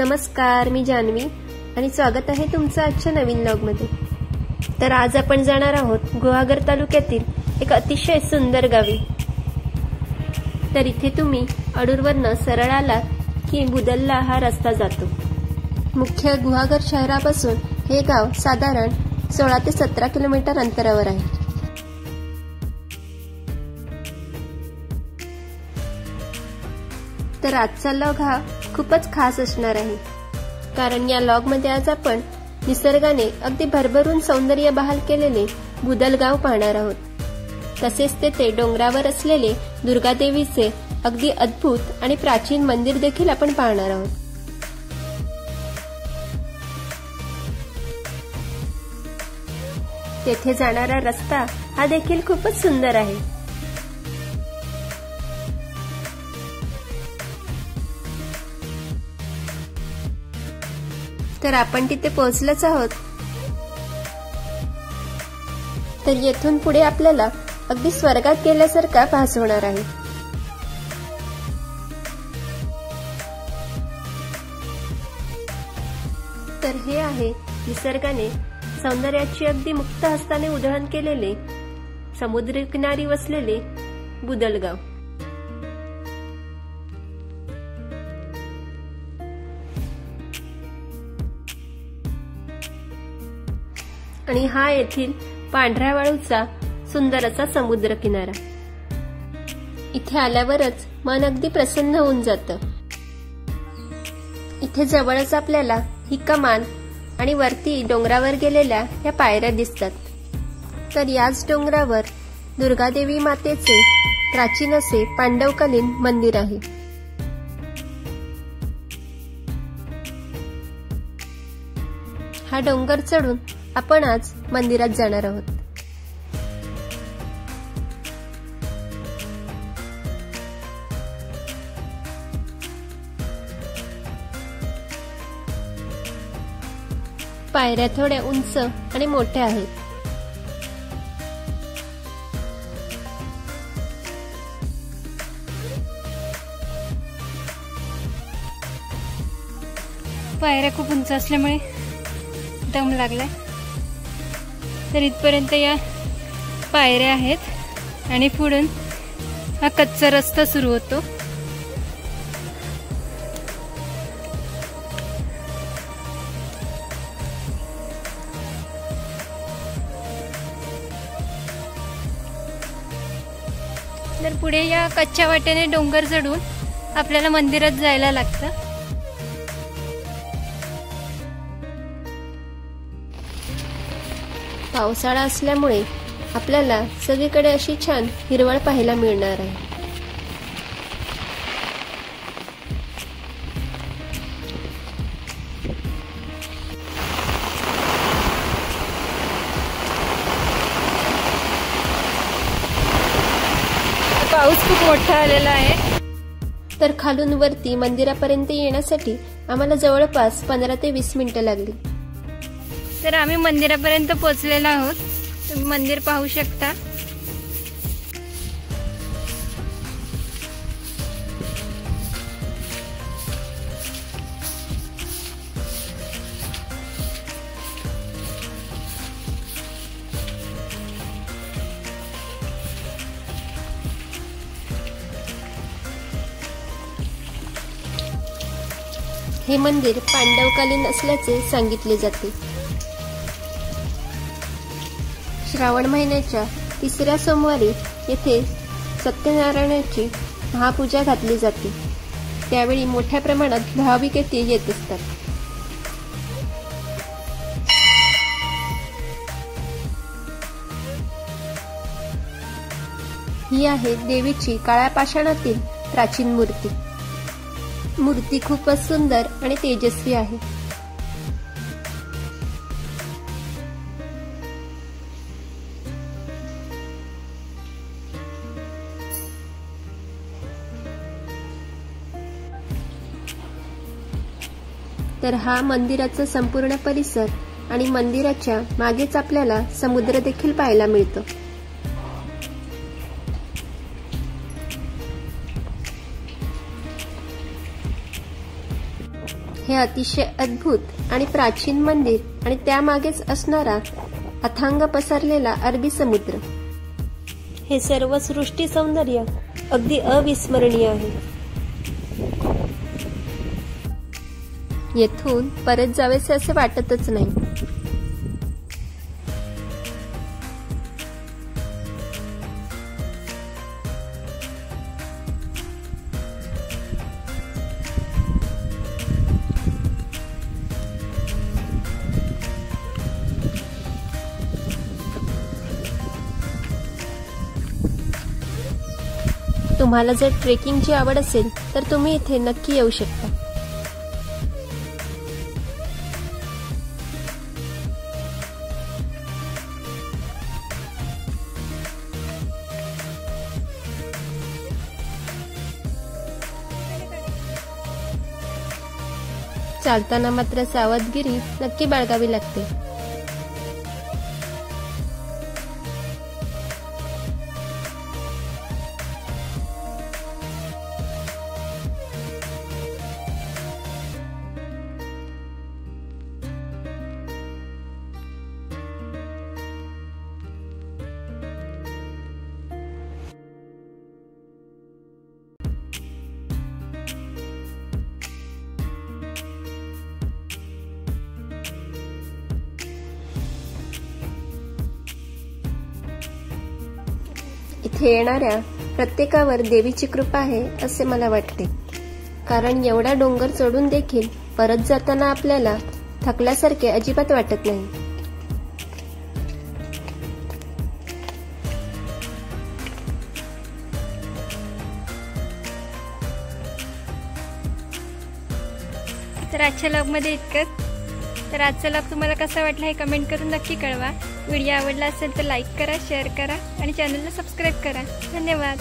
नमस्कार, मी जान्हवी आणि स्वागत आहे तुमचं आजच्या नवीन व्लॉगमध्ये। तर आज आपण जाणार आहोत गुहागर तालुक्यातील एक अतिशय सुंदर गावी। तर इथे तुम्ही अडूरवरनं सरळ आलात की बुदलला हा रस्ता जातो। मुख्य गुहागर शहरापासून हे गाव साधारण 16 ते 17 किलोमीटर अंतरावर आहे। तर आजचा व्लॉग हा खूपच खास असणार आहे, कारण या व्लॉग मध्ये आज आपण निसर्गाने अगदी भरभरून सौंदर्य बहाल केलेले बुदल गाव पाहणार आहोत। तसेच तेथे डोंगरावर असलेले दुर्गादेवीचे अगदी अद्भुत आणि प्राचीन मंदिर देखील आपण पाहणार आहोत। तेथे जाणारा रस्ता हा देखील खूपच सुंदर आहे। तर आपण तिथे पोहोचलोच आहोत। तर येथून पुढे आपल्याला अगदी स्वर्गात गेल्यासारखा भास होणार आहे। तर हे आहे निसर्गाने सौंदर्याची अगदी मुक्त हस्ताने उधळण केलेले समुद्रकिनारी वसलेले बुदल गाव। आणि हा येथील पांढऱ्या वाळूचा सुंदर असा समुद्र किनारा। इथे आल्यावरच मन अगदी प्रसन्न होऊन जातं। इथे जवळच आपल्याला ही कमान आणि वरती डोंगरावर गेलेल्या या पायऱ्या दिसतात। तर याच डोंगरावर दुर्गादेवी मातेचे प्राचीन असे पांडवकालीन मंदिर आहे। हा डोंगर चढून आपण आज मंदिरात जाणार आहोत। पायऱ्या थोड्या उंच आणि मोठ्या आहेत। पायऱ्या खूप उंच असल्यामुळे दम लागलाय। तर इथपर्यंत या पायऱ्या आहेत आणि पुढून हा कच्चा रस्ता सुरू होतो। तर पुढे या कच्च्या वाटेने डोंगर चढून आपल्याला मंदिरात जायला लागतं। पावसाळा असल्यामुळे आपल्याला सगळीकडे अशी छान हिरवळ पाहायला मिळणार आहे। पाऊस खूप मोठा आलेला आहे। तर खालून वरती मंदिरापर्यंत येण्यासाठी आम्हाला जवळपास 15 ते 20 मिनिटं लागली। तर आम्ही मंदिरापर्यंत पोहोचलेलो आहोत। तुम्ही मंदिर पाहू शकता। हे मंदिर पांडवकालीन असल्याचे सांगितले जाते। श्रावण महिन्याच्या 3ऱ्या सोमवारी येथे सत्यनारायणाची महापूजा घातली जाते। त्यावेळी मोठ्या प्रमाणात भाविक येथे येत असतात। ही आहे देवीची काळ्या पाषाणातील प्राचीन मूर्ती। मूर्ती खूपच सुंदर आणि तेजस्वी आहे। तर हा मंदिराचा संपूर्ण परिसर आणि मंदिराच्या मागेच आपल्याला समुद्र देखील पाहायला मिळतो। हे अतिशय अद्भुत आणि प्राचीन मंदिर आणि त्यामागेच असणारा अथांग पसरलेला अरबी समुद्र, हे सर्व सृष्टी सौंदर्य अगदी अविस्मरणीय आहे. येथून परत जावेसे असे वाटतच नाही. तुम्हाला जर ट्रेकिंगची आवड असेल तर तुम्ही इथे नक्की येऊ शकता. चालताना मात्र सावधगिरी नक्की बाळगावी लागते. इथे येणाऱ्या प्रत्येकावर देवीची कृपा आहे असे मला वाटते, कारण एवढा डोंगर चढून देखील परत जाताना आपल्याला थकल्यासारखे अजिबात वाटत नाही. तर आजच्या व्लॉगमध्ये इतकंच. तर आजचा व्लॉग तुम्हाला कसा वाटला हे कमेंट करून नक्की कळवा. व्हिडिओ आवडला असेल तर लाईक करा, शेअर करा आणि चॅनलला सबस्क्राईब करा. धन्यवाद.